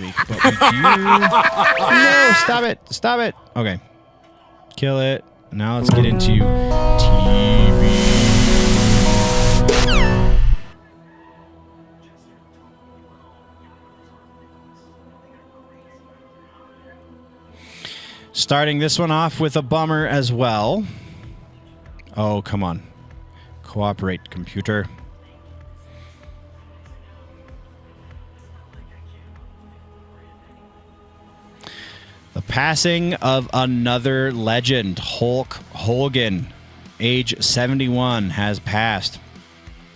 week. But we do... No, stop it. Stop it. Okay. Kill it. Now let's get into TV. Starting this one off with a bummer as well. Oh, come on. Cooperate, computer. The passing of another legend, Hulk Hogan, age 71, has passed.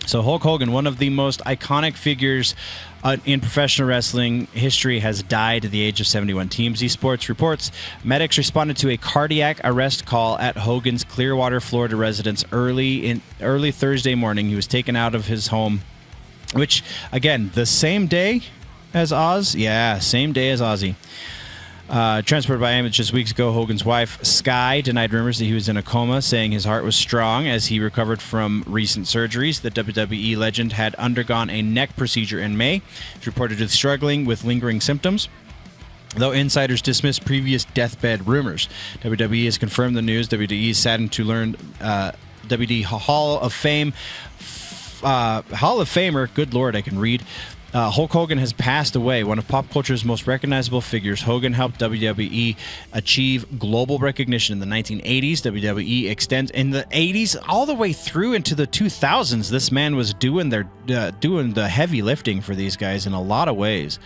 So Hulk Hogan, one of the most iconic figures in professional wrestling history, has died at the age of 71. TMZ Sports reports medics responded to a cardiac arrest call at Hogan's Clearwater, Florida residence early Thursday morning. He was taken out of his home, which, again, the same day as Oz? Yeah, same day as Ozzy. Transported by ambulance just weeks ago, Hogan's wife, Sky, denied rumors that he was in a coma, saying his heart was strong as he recovered from recent surgeries. The WWE legend had undergone a neck procedure in May. He's reportedly struggling with lingering symptoms, though insiders dismissed previous deathbed rumors. WWE has confirmed the news. WWE is saddened to learn WWE Hall of Famer, good Lord, I can read, Hulk Hogan has passed away, one of pop culture's most recognizable figures. Hogan helped WWE achieve global recognition in the 1980s. WWE extends in the 80s all the way through into the 2000s. This man was doing the heavy lifting for these guys in a lot of ways.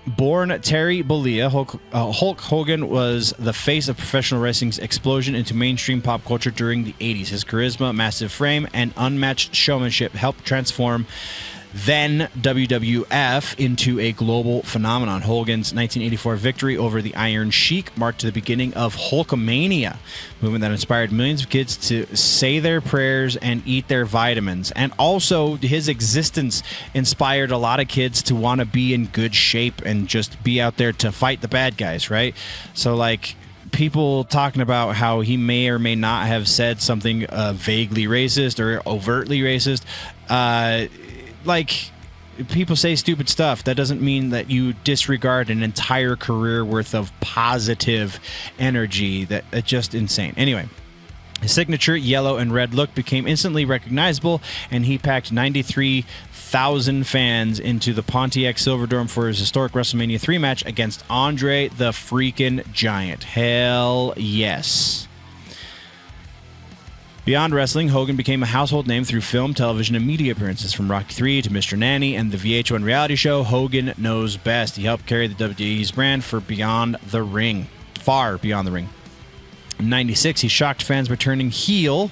Born Terry Bollea, Hulk Hogan was the face of professional wrestling's explosion into mainstream pop culture during the 80s. His charisma, massive frame, and unmatched showmanship helped transform then WWF into a global phenomenon. Hogan's 1984 victory over the Iron Sheik marked the beginning of Hulkamania, a movement that inspired millions of kids to say their prayers and eat their vitamins. And also, his existence inspired a lot of kids to want to be in good shape and just be out there to fight the bad guys, right? So, like, people talking about how he may or may not have said something vaguely racist or overtly racist, like, people say stupid stuff. That doesn't mean that you disregard an entire career worth of positive energy. That's just insane. Anyway, his signature yellow and red look became instantly recognizable, and he packed 93,000 fans into the Pontiac Silverdome for his historic WrestleMania 3 match against Andre the freaking Giant. Hell yes. Beyond wrestling, Hogan became a household name through film, television, and media appearances, from Rocky III to Mr. Nanny and the VH1 reality show Hogan Knows Best. He helped carry the WWE's brand for beyond the ring, far beyond the ring. In '96, he shocked fans by turning heel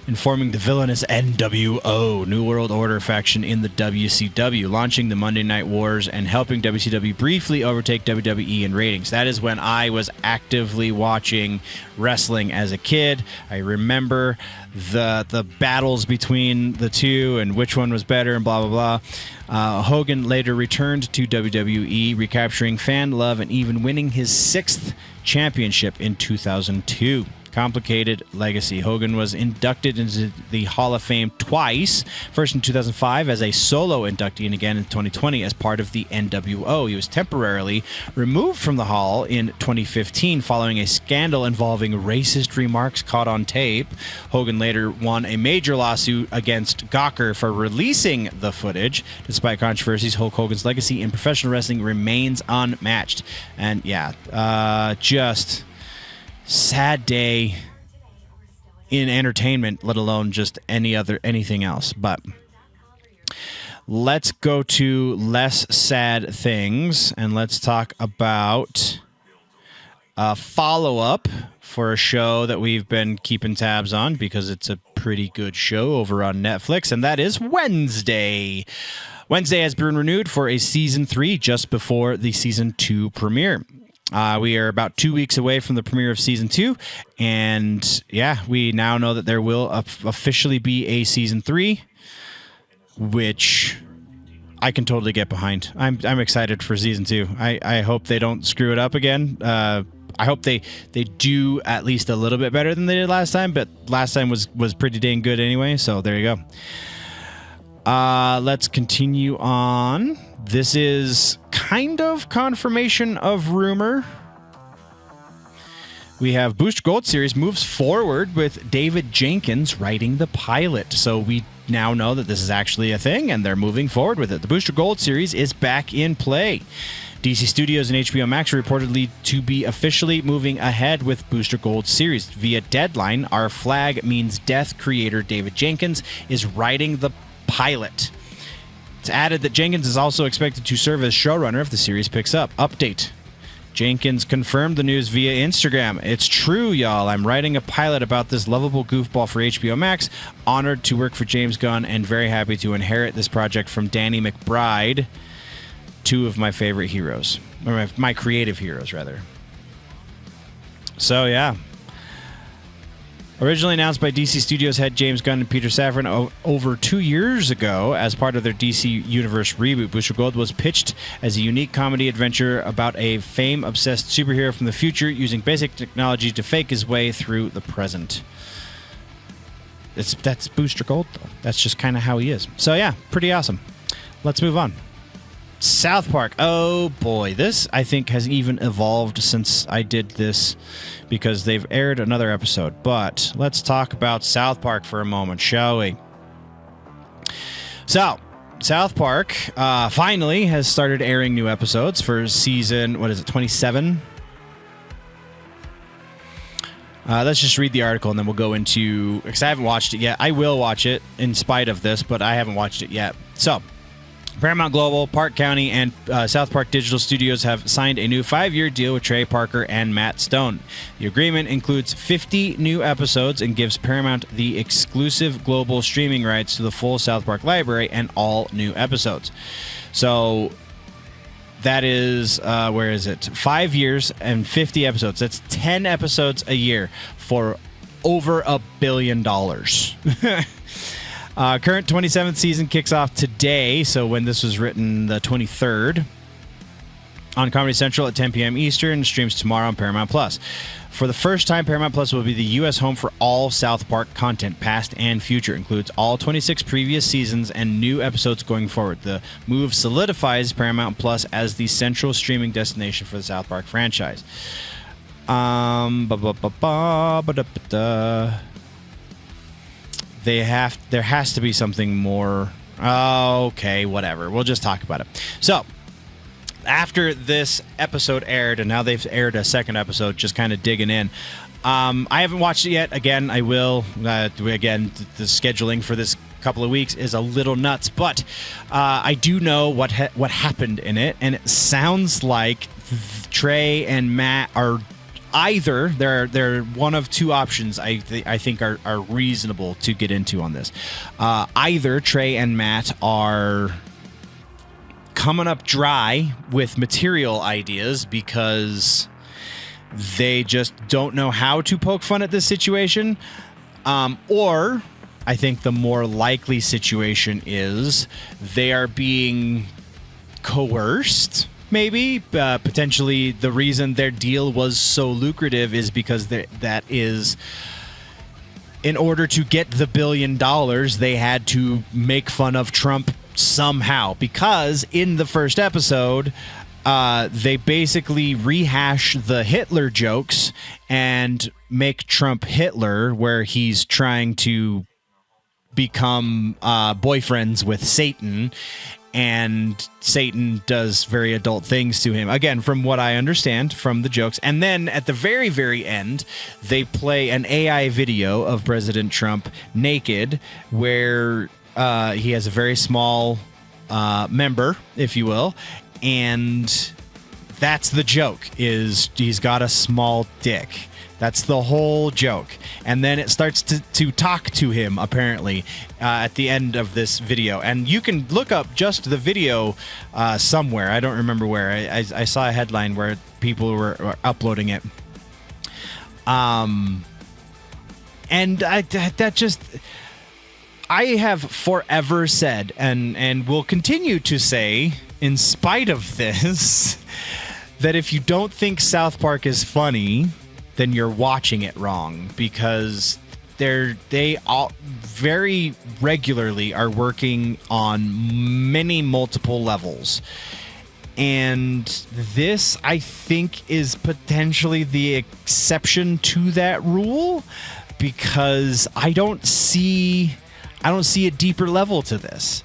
and forming the villainous NWO, New World Order faction in the WCW, launching the Monday Night Wars and helping WCW briefly overtake WWE in ratings. That is when I was actively watching wrestling as a kid. I remember the battles between the two and which one was better and blah, blah, blah. Hogan later returned to WWE, recapturing fan love and even winning his 6th championship in 2002. Complicated legacy. Hogan was inducted into the Hall of Fame twice, first in 2005 as a solo inductee and again in 2020 as part of the NWO. He was temporarily removed from the Hall in 2015 following a scandal involving racist remarks caught on tape. Hogan later won a major lawsuit against Gawker for releasing the footage. Despite controversies, Hulk Hogan's legacy in professional wrestling remains unmatched. And yeah, just sad day in entertainment, let alone just anything else. But let's go to less sad things, and let's talk about a follow-up for a show that we've been keeping tabs on because it's a pretty good show over on Netflix, and that is Wednesday. Wednesday has been renewed for a season 3 just before the season 2 premiere. We are about 2 weeks away from the premiere of Season 2, and yeah, we now know that there will officially be a Season 3, which I can totally get behind. I'm excited for Season 2. I hope they don't screw it up again. I hope they do at least a little bit better than they did last time, but last time was pretty dang good anyway, so there you go. Let's continue on. This is kind of confirmation of rumor. We have Booster Gold series moves forward with David Jenkins writing the pilot. So we now know that this is actually a thing, and they're moving forward with it. The Booster Gold series is back in play. DC Studios and HBO Max are reportedly to be officially moving ahead with Booster Gold series. Via Deadline, Our Flag Means Death creator David Jenkins is writing the pilot. It's added that Jenkins is also expected to serve as showrunner if the series picks up. Update. Jenkins confirmed the news via Instagram. It's true, y'all. I'm writing a pilot about this lovable goofball for HBO Max. Honored to work for James Gunn and very happy to inherit this project from Danny McBride, two of my favorite heroes. Or my creative heroes, rather. So, yeah. Originally announced by DC Studios head James Gunn and Peter Safran over 2 years ago as part of their DC Universe reboot, Booster Gold was pitched as a unique comedy adventure about a fame-obsessed superhero from the future using basic technology to fake his way through the present. That's Booster Gold, though. That's just kind of how he is. So, yeah, pretty awesome. Let's move on. South Park. Oh, boy. This, I think, has even evolved since I did this because they've aired another episode. But let's talk about South Park for a moment, shall we? So, South Park finally has started airing new episodes for season, 27? Let's just read the article and then we'll go into, because I haven't watched it yet. I will watch it in spite of this, but I haven't watched it yet. So, Paramount Global, Park County, and South Park Digital Studios have signed a new 5-year deal with Trey Parker and Matt Stone. The agreement includes 50 new episodes and gives Paramount the exclusive global streaming rights to the full South Park library and all new episodes. So that is, 5 years and 50 episodes. That's 10 episodes a year for over $1 billion. Current 27th season kicks off today, so when this was written, the 23rd, on Comedy Central at 10 p.m. Eastern, streams tomorrow on Paramount+. For the first time, Paramount Plus will be the U.S. home for all South Park content, past and future. Includes all 26 previous seasons and new episodes going forward. The move solidifies Paramount Plus as the central streaming destination for the South Park franchise. There has to be something more. Okay, whatever. We'll just talk about it. So, after this episode aired, and now they've aired a second episode, just kind of digging in. I haven't watched it yet. Again, I will. Again, the scheduling for this couple of weeks is a little nuts, but I do know what happened in it, and it sounds like Trey and Matt are either they're one of two options I think are reasonable to get into on this. Either Trey and Matt are coming up dry with material ideas because they just don't know how to poke fun at this situation, or I think the more likely situation is they are being coerced. Maybe potentially the reason their deal was so lucrative is because that is, in order to get the $1 billion, they had to make fun of Trump somehow. Because in the first episode, they basically rehash the Hitler jokes and make Trump Hitler, where he's trying to become boyfriends with Satan. And Satan does very adult things to him. Again, from what I understand from the jokes. And then at the very, very end, they play an AI video of President Trump naked, where he has a very small member, if you will. And that's the joke, is he's got a small dick. That's the whole joke. And then it starts to talk to him, apparently, at the end of this video. And you can look up just the video somewhere. I don't remember where. I saw a headline where people were uploading it. And I have forever said, and will continue to say, in spite of this, that if you don't think South Park is funny, then you're watching it wrong, because they all very regularly are working on many multiple levels. And this, I think, is potentially the exception to that rule, because I don't see a deeper level to this.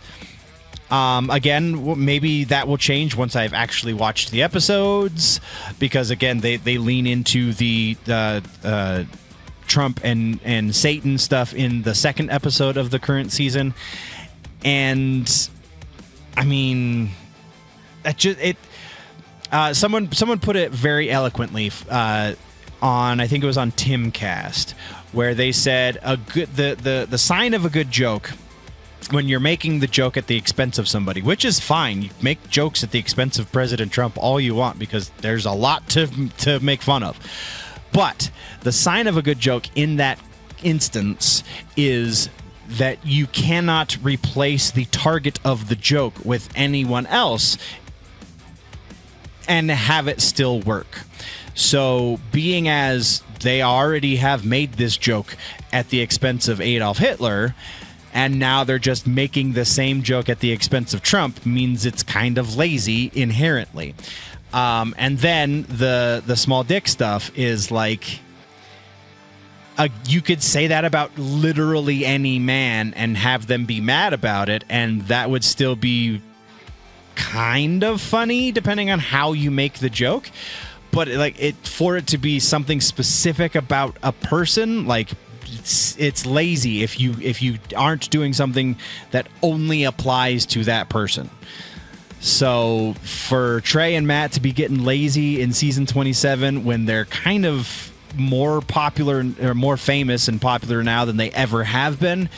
Again, maybe that will change once I've actually watched the episodes, because again, they lean into the Trump and Satan stuff in the second episode of the current season, and I mean, that just it. Someone put it very eloquently on, I think it was on Timcast, where they said the sign of a good joke, when you're making the joke at the expense of somebody, which is fine. You make jokes at the expense of President Trump all you want, because there's a lot to make fun of. But the sign of a good joke in that instance is that you cannot replace the target of the joke with anyone else and have it still work. So, being as they already have made this joke at the expense of Adolf Hitler, and now they're just making the same joke at the expense of Trump, means it's kind of lazy inherently. And then the small dick stuff is like, you could say that about literally any man and have them be mad about it, and that would still be kind of funny depending on how you make the joke. But for it to be something specific about a person, like, it's lazy if you aren't doing something that only applies to that person. So for Trey and Matt to be getting lazy in season 27 when they're kind of more popular or more famous and popular now than they ever have been,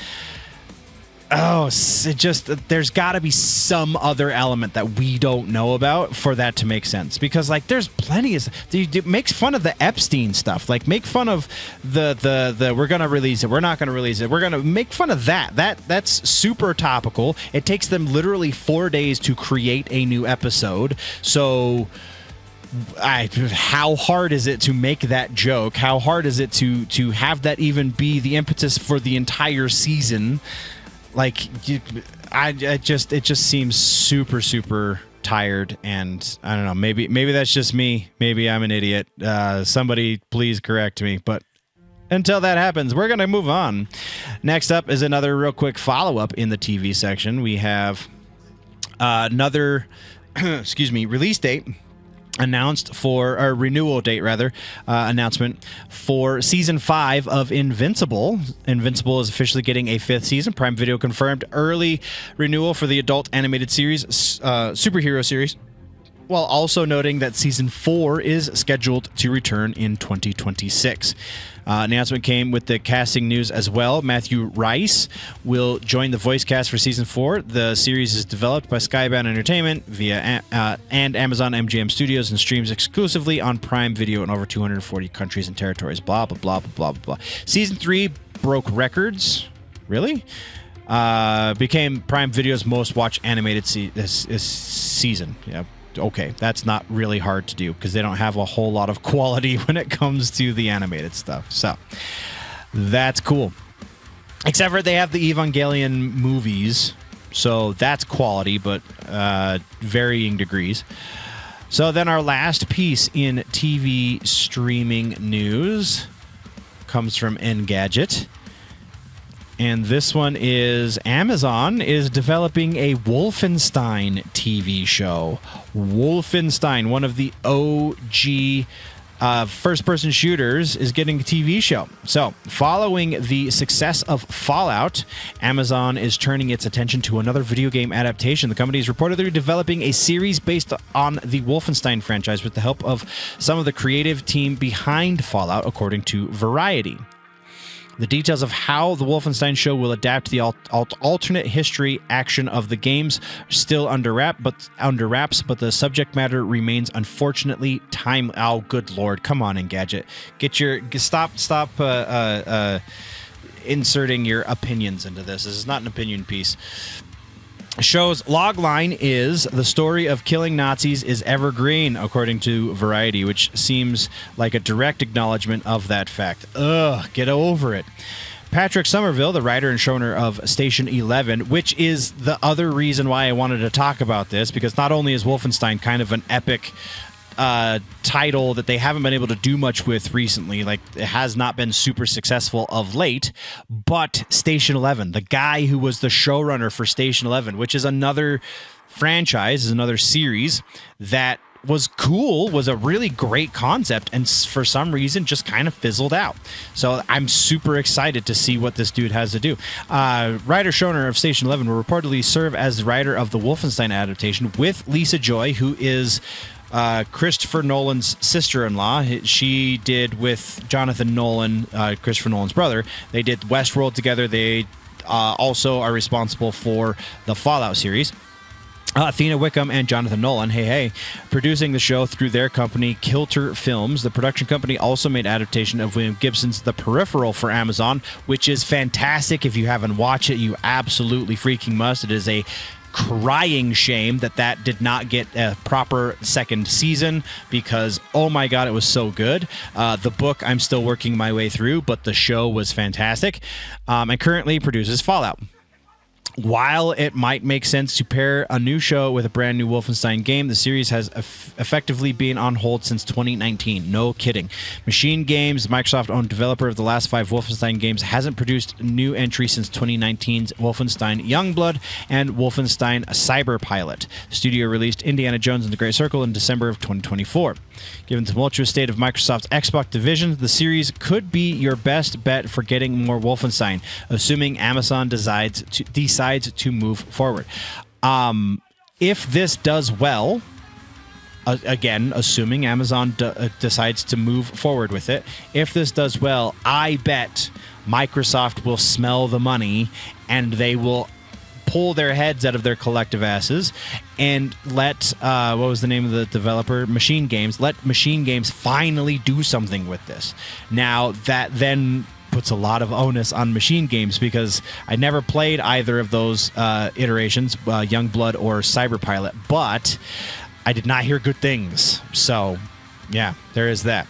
there's got to be some other element that we don't know about for that to make sense. Because there's plenty of, it makes fun of the Epstein stuff. Like, make fun of the we're gonna release it, we're not gonna release it, we're gonna make fun of that's super topical. It takes them literally 4 days to create a new episode. So how hard is it to make that joke? How hard is it to have that even be the impetus for the entire season? It just seems super, super tired, and I don't know, maybe that's just me. Maybe I'm an idiot. Somebody please correct me. But until that happens, we're going to move on. Next up is another real quick follow-up in the TV section. We have another, release date announced for, or renewal date rather, announcement for season 5 of Invincible. Invincible is officially getting a 5th season. Prime Video confirmed early renewal for the adult animated series, superhero series, while also noting that season 4 is scheduled to return in 2026. Announcement came with the casting news as well. Matthew Rice will join the voice cast for season 4. The series is developed by Skybound Entertainment via and Amazon MGM Studios and streams exclusively on Prime Video in over 240 countries and territories. Blah, blah, blah, blah, blah, blah. Season 3 broke records. Really? Became Prime Video's most watched animated season. Yeah. Okay, that's not really hard to do because they don't have a whole lot of quality when it comes to the animated stuff. So that's cool. Except for they have the Evangelion movies, so that's quality, but varying degrees. So then our last piece in TV streaming news comes from Engadget. And this one is Amazon is developing a Wolfenstein TV show. Wolfenstein, one of the OG first-person shooters, is getting a TV show. So, following the success of Fallout, Amazon is turning its attention to another video game adaptation. The company is reportedly developing a series based on the Wolfenstein franchise with the help of some of the creative team behind Fallout, according to Variety. The details of how the Wolfenstein show will adapt the alternate history action of the games are still under wraps, but the subject matter remains unfortunately timely. Oh, good lord! Come on, Engadget, stop inserting your opinions into this. This is not an opinion piece. Show's logline is the story of killing Nazis is evergreen, according to Variety, which seems like a direct acknowledgement of that fact. Ugh, get over it. Patrick Somerville, the writer and showrunner of Station 11, which is the other reason why I wanted to talk about this, because not only is Wolfenstein kind of an epic title that they haven't been able to do much with recently, like it has not been super successful of late, but Station 11, the guy who was the showrunner for Station 11, which is another franchise, is another series that was cool, was a really great concept, and for some reason just kind of fizzled out. So I'm super excited to see what this dude has to do. Writer-showrunner of Station 11 will reportedly serve as the writer of the Wolfenstein adaptation with Lisa Joy, who is Christopher Nolan's sister-in-law. She did with Jonathan Nolan, Christopher Nolan's brother. They did Westworld together. They also are responsible for the Fallout series. Athena Wickham and Jonathan Nolan, producing the show through their company, Kilter Films. The production company also made adaptation of William Gibson's The Peripheral for Amazon, which is fantastic. If you haven't watched it, you absolutely freaking must. It is a crying shame that did not get a proper second season because, oh my God, it was so good. The book I'm still working my way through, but the show was fantastic, and currently produces Fallout. While it might make sense to pair a new show with a brand new Wolfenstein game, the series has effectively been on hold since 2019. No kidding. Machine Games, Microsoft-owned developer of the last 5 Wolfenstein games, hasn't produced a new entry since 2019's Wolfenstein Youngblood and Wolfenstein Cyberpilot. The studio released Indiana Jones and the Great Circle in December of 2024. Given the tumultuous state of Microsoft's Xbox division, the series could be your best bet for getting more Wolfenstein, assuming Amazon decides to move forward. If this does well, again, assuming Amazon decides to move forward with it, if this does well, I bet Microsoft will smell the money and they will pull their heads out of their collective asses and let, what was the name of the developer? Machine Games. Let Machine Games finally do something with this. Now, that then puts a lot of onus on Machine Games because I never played either of those iterations, Youngblood or Cyberpilot, but I did not hear good things. So, yeah, there is that.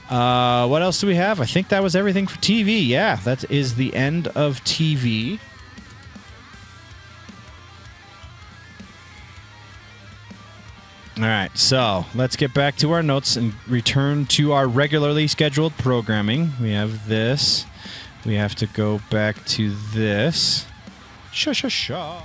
What else do we have? I think that was everything for TV. Yeah, that is the end of TV. All right, so let's get back to our notes and return to our regularly scheduled programming. We have this. We have to go back to this. Sha.